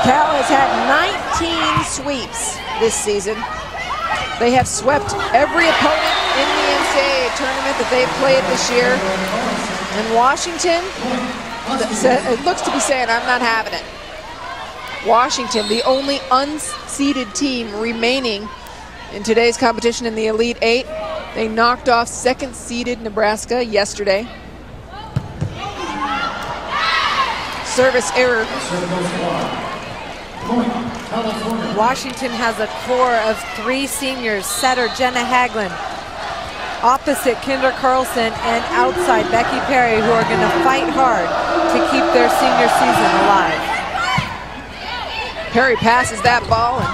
Cal has had 19 sweeps this season. They have swept every opponent in the NCAA tournament that they've played this year. And Washington, it looks to be saying, I'm not having it. Washington, the only unseeded team remaining in today's competition in the Elite Eight. They knocked off second-seeded Nebraska yesterday. Service error. Washington has a core of 3 seniors, setter Jenna Haglund, opposite Kinder Carlson, and outside Becky Perry, who are going to fight hard to keep their senior season alive. Perry passes that ball and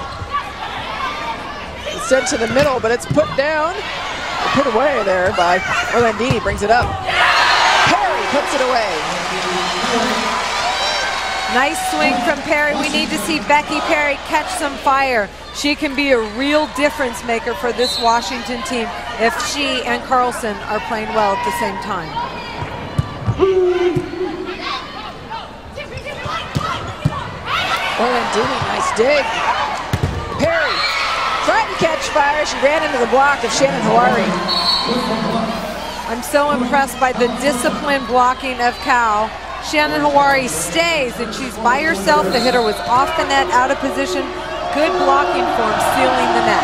it's sent to the middle, but it's put down, put away there by Orlandini. Brings it up. Perry puts it away. Nice swing from Perry. We need to see Becky Perry catch some fire. She can be a real difference maker for this Washington team if she and Carlson are playing well at the same time. Orlandini, nice dig. Perry tried to catch fire. She ran into the block of Shannon Hawari. I'm so impressed by the disciplined blocking of Cal. Shannon Hawari stays, and she's by herself. The hitter was off the net, out of position. Good blocking form, sealing the net.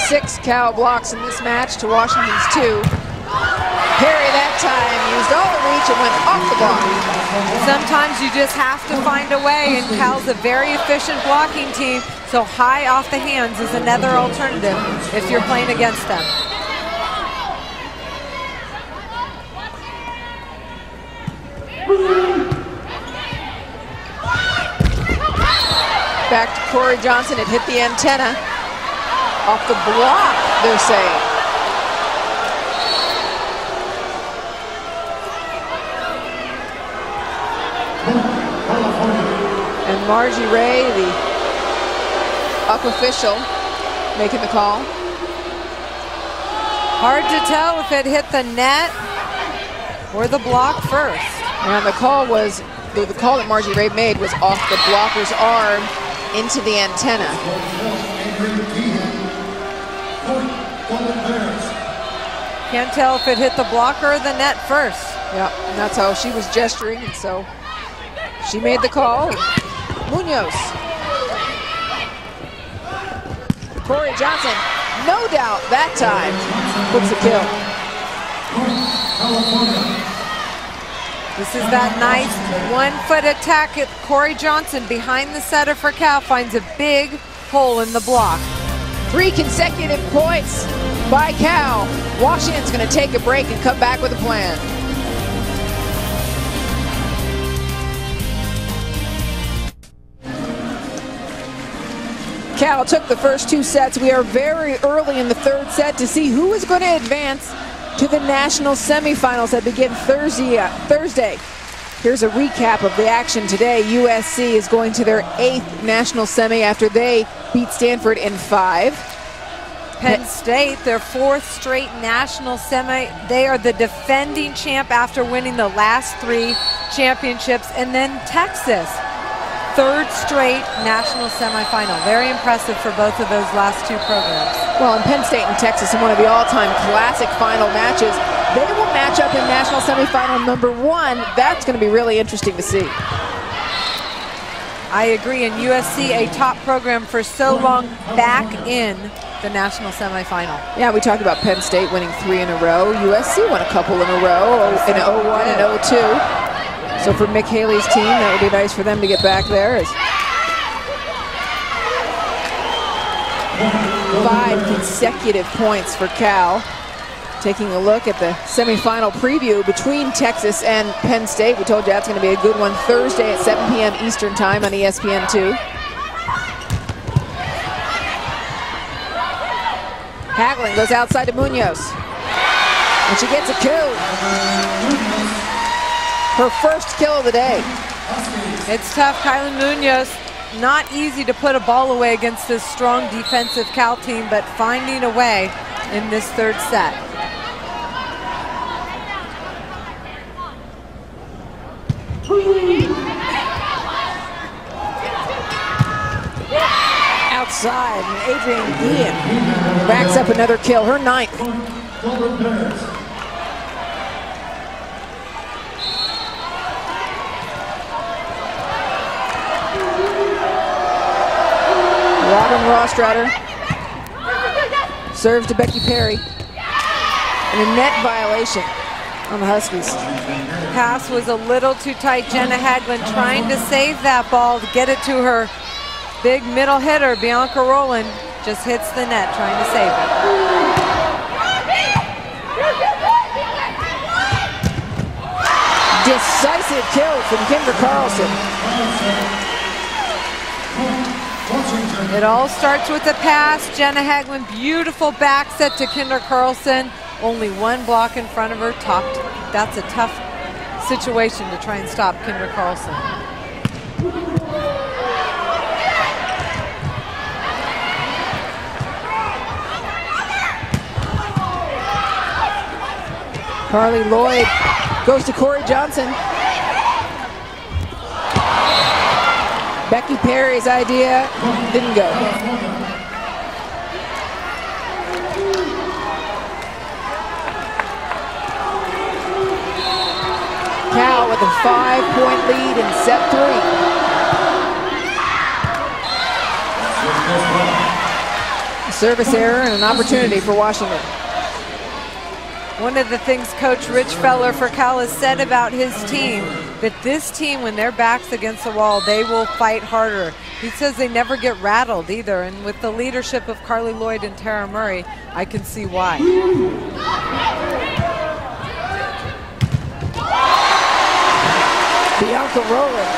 6 Cal blocks in this match to Washington's 2. Perry that time used all the reach and went off the block. Sometimes you just have to find a way, and Cal's a very efficient blocking team, so high off the hands is another alternative if you're playing against them. Back to Corey Johnson. It hit the antenna. Off the block, they're saying. And Margie Ray, the UP official, making the call. Hard to tell if it hit the net or the block first. And the call was, the call that Margie Ray made was off the blocker's arm into the antenna. Can't tell if it hit the blocker or the net first. Yeah, and that's how she was gesturing, and so she made the call. Munoz. Corey Johnson, no doubt that time, puts the kill. This is that nice one-foot attack at Corey Johnson behind the setter for Cal, finds a big hole in the block. 3 consecutive points by Cal. Washington's going to take a break and come back with a plan. Cal took the first 2 sets. We are very early in the 3rd set to see who is going to advance to the national semifinals that begin Thursday. Here's a recap of the action today. USC is going to their 8th national semi after they beat Stanford in 5. Penn State, their 4th straight national semi. They are the defending champ after winning the last 3 championships. And then Texas, 3rd straight national semifinal. Very impressive for both of those last 2 programs. Well, and Penn State and Texas in one of the all-time classic final matches. They will match up in national semifinal number 1. That's going to be really interesting to see. I agree, and USC, a top program for so long, back in the national semifinal. Yeah, we talked about Penn State winning 3 in a row. USC won a couple in a row, in 01 and 02. So for Mick Haley's team, that would be nice for them to get back there. 5 consecutive points for Cal. Taking a look at the semifinal preview between Texas and Penn State. We told you that's going to be a good one Thursday at 7 p.m. Eastern time on ESPN2. Haglund goes outside to Munoz. And she gets a kill. Her first kill of the day. It's tough. Kylie Munoz, not easy to put a ball away against this strong defensive Cal team, but finding a way in this 3rd set. outside, and Adrian Guillen backs up another kill, her 9th. Robin Rostrader serves to Becky Perry. And a net violation on the Huskies. Pass was a little too tight. Jenna Haglund trying to save that ball to get it to her big middle hitter. Bianca Rowland just hits the net trying to save it. Decisive kill from Kendra Carlson. It all starts with a pass. Jenna Haglund, beautiful back set to Kendra Carlson. Only one block in front of her. That's a tough situation to try and stop Kendra Carlson. Carly Lloyd goes to Corey Johnson. Becky Perry's idea didn't go. Cal with a 5-point lead in set 3. A service error and an opportunity for Washington. One of the things Coach Rich Feller for Cal has said about his team, that this team, when their back's against the wall, they will fight harder. He says they never get rattled either, and with the leadership of Carly Lloyd and Tara Murray, I can see why. Bianca Rowland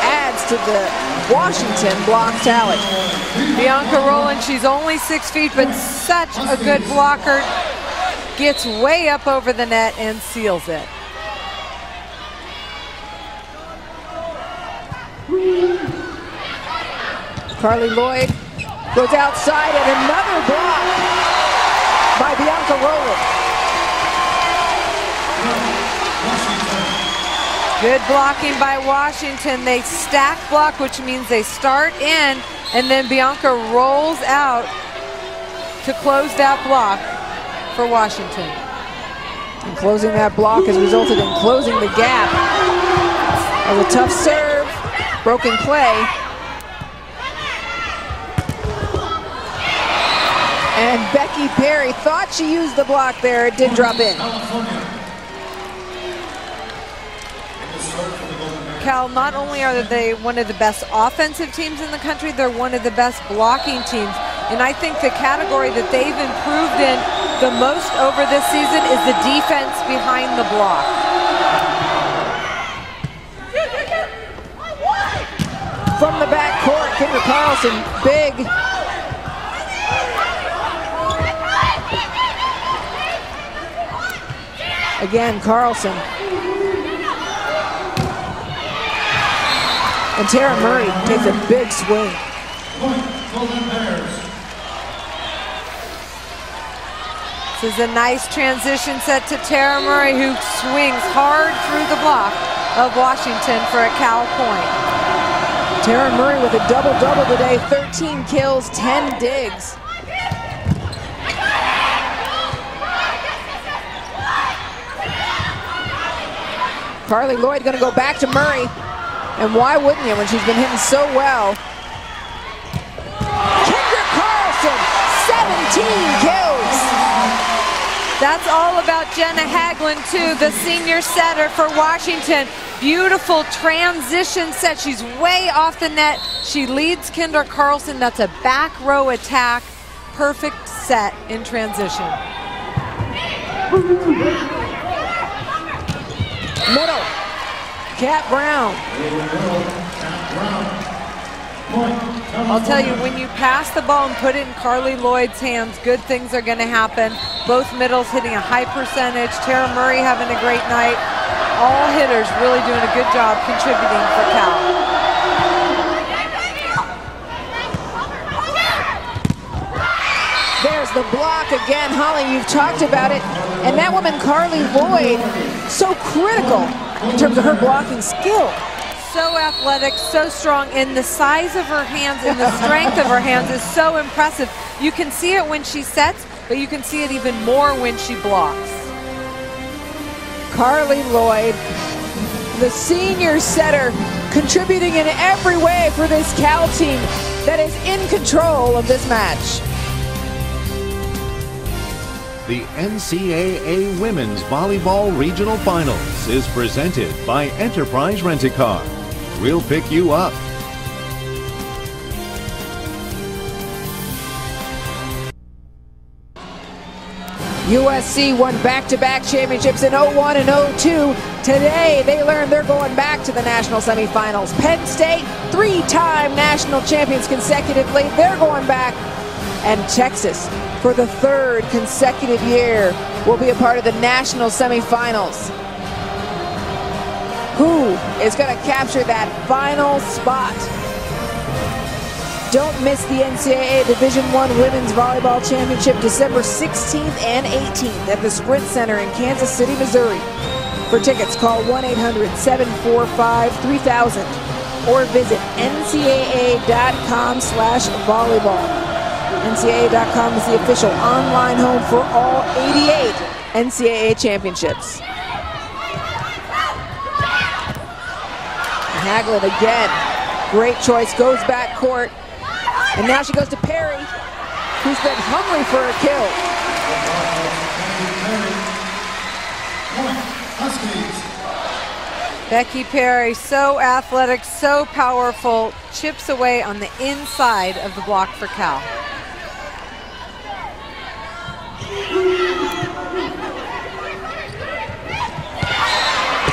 adds to the Washington block tally. Bianca Rowland, she's only 6 feet, but such a good blocker. Gets way up over the net and seals it. Carly Lloyd goes outside and another block by Bianca Rowland. Good blocking by Washington. They stack block, which means they start in, and then Bianca rolls out to close that block for Washington. And closing that block has resulted in closing the gap. As a tough serve, broken play. And Becky Perry thought she used the block there. It did drop in. Cal, not only are they one of the best offensive teams in the country, they're one of the best blocking teams. And I think the category that they've improved in the most over this season is the defense behind the block. From the back court, Kendra Carlson, big. Again, Carlson. And Tara Murray takes a big swing. This is a nice transition set to Tara Murray, who swings hard through the block of Washington for a Cal point. Tara Murray with a double-double today, 13 kills, 10 digs. Carly Lloyd gonna go back to Murray. And why wouldn't you when she's been hitting so well? Kendra Carlson, 17 kills. That's all about Jenna Haglund too, the senior setter for Washington. Beautiful transition set. She's way off the net. She leads Kendra Carlson. That's a back row attack. Perfect set in transition. Middle. Kat Brown. I'll tell you, when you pass the ball and put it in Carly Lloyd's hands, good things are going to happen. Both middles hitting a high percentage. Tara Murray having a great night. All hitters really doing a good job contributing for Cal. There's the block again. Holly, you've talked about it. And that woman, Carly Lloyd, so critical in terms of her blocking skill. so athletic, so strong, and the size of her hands and the strength of her hands is so impressive. You can see it when she sets, but you can see it even more when she blocks. Carly Lloyd, the senior setter, contributing in every way for this Cal team that is in control of this match. The NCAA Women's Volleyball Regional Finals is presented by Enterprise Rent-A-Car. We'll pick you up. USC won back-to-back championships in 01 and 02. Today, they learned they're going back to the national semifinals. Penn State, three-time national champions consecutively. They're going back. And Texas, for the third consecutive year, will be a part of the national semifinals. Who is going to capture that final spot? Don't miss the NCAA Division I Women's Volleyball Championship December 16th and 18th at the Sprint Center in Kansas City, Missouri. For tickets, call 1-800-745-3000 or visit ncaa.com/volleyball. NCAA.com is the official online home for all 88 NCAA championships. Haglund again, great choice, goes back court. And now she goes to Perry, who's been hungry for a kill. Becky Perry, so athletic, so powerful, chips away on the inside of the block for Cal.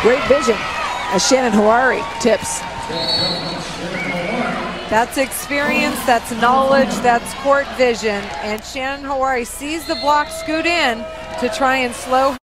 Great vision as Shannon Hawari tips. That's experience, that's knowledge, that's court vision, and Shannon Hawari sees the block scoot in to try and slow